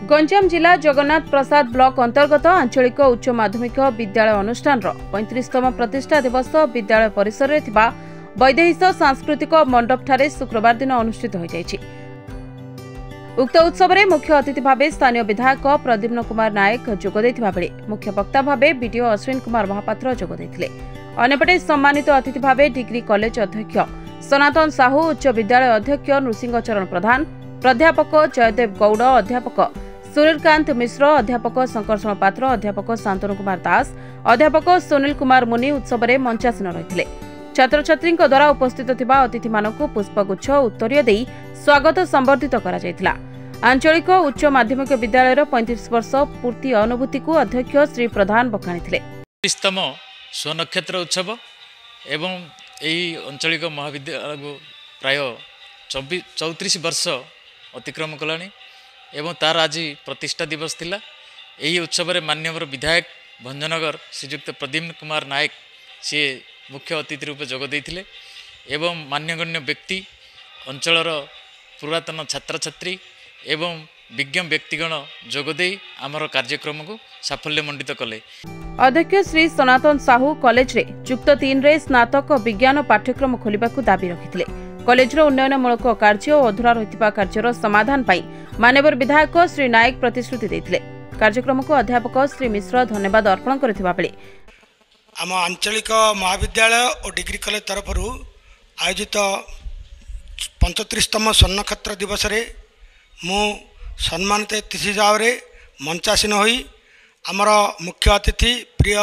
गंजाम जिला जगन्नाथ प्रसाद ब्लॉक अंतर्गत आंचलिक उच्च माध्यमिक विद्यालय अनुष्ठान 35तम प्रतिष्ठा दिवस विद्यालय परिसर में वैदेहिक सांस्कृतिक मंडप ठारे शुक्रवार दिन अनुष्ठित हो जायछि। उक्त उत्सव में मुख्य अतिथि भाव स्थानीय विधायक प्रद्युम्न कुमार नायक जोगदेइथिबा बेले मुख्य वक्ता भाव बीडीओ अश्विन कुमार महापात्र जोगदेइथिले। अन्यपटे सम्मानित अतिथि भाव डिग्री कॉलेज अध्यक्ष सनातन साहू, उच्च विद्यालय अध्यक्ष नृसिंह चरण प्रधान, प्राध्यापक जयदेव गौड़, अध्यापक सूर्यकांत मिश्र, अध्यापक शंकरषण पात्र, अध्यापक शांतनु कुमार दास, अध्यापक सुनील कुमार मुनि उत्सव में मंचासीन रही छात्र छात्री द्वारा उपस्थित थिबा अतिथि मानकु पुष्पगुच्छ उत्तरीय देई स्वागत संबर्धित करा जायतिला। आंचलिक उच्च माध्यमिक विद्यालय 35 वर्ष पूर्ति अनुभूति को अध्यक्ष श्री प्रधान बखाणीथिले। 35तम स्वनक्षत्र उत्सव एवं यही आंचलिक महाविद्यालय को प्राय 34 वर्ष अतिक्रम कलानी एवं तार आज प्रतिष्ठा दिवस थिला। यही उत्सव में माननीय विधायक भंजनगर श्रीजुक्त प्रद्युम्न कुमार नायक सी मुख्य अतिथि रूप जोग देइथिले एवं मान्यगण्य व्यक्ति अंचलर पुरातन छात्र छात्री एवं विज्ञ व्यक्तिगण जोगदे आमर कार्यक्रम को साफल्यमंडित कले। अध्यक्ष श्री सनातन साहू कॉलेज रे युक्त 3 रे स्नातक विज्ञान पाठ्यक्रम खोलिबाकू दाबी रखिथिले। कॉलेज रो उन्नयनमूलक कार्य और अधूरा रहितबा कार्यर समाधान पाई माननीय विधायक श्री नायक प्रतिश्रुति देथिले। कार्यक्रम को अध्यापक श्री मिश्र धन्यवाद अर्पण करथिबा बेले आम आंचलिक महाविद्यालय और डिग्री कॉलेज तरफ आयोजित 35तम स्वर्णक्षेत्र दिवस रे मु सम्मानित अतिथि भाव में मंचासीन होई आमर मुख्य अतिथि प्रिय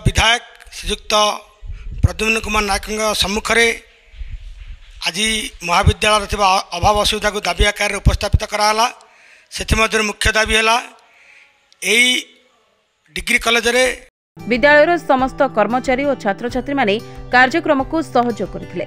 विधायक श्रीजुक्त प्रद्युम्न कुमार नायक सम्मुख में आज महाविद्यालय थिबा अभाव असुविधा को दाबी आकार उपस्थापित कराला। से मुख्य दाबी है यही डिग्री कॉलेज रे विद्यालय समस्त कर्मचारी और छात्र छात्री माने कार्यक्रम को सहयोग करथिले।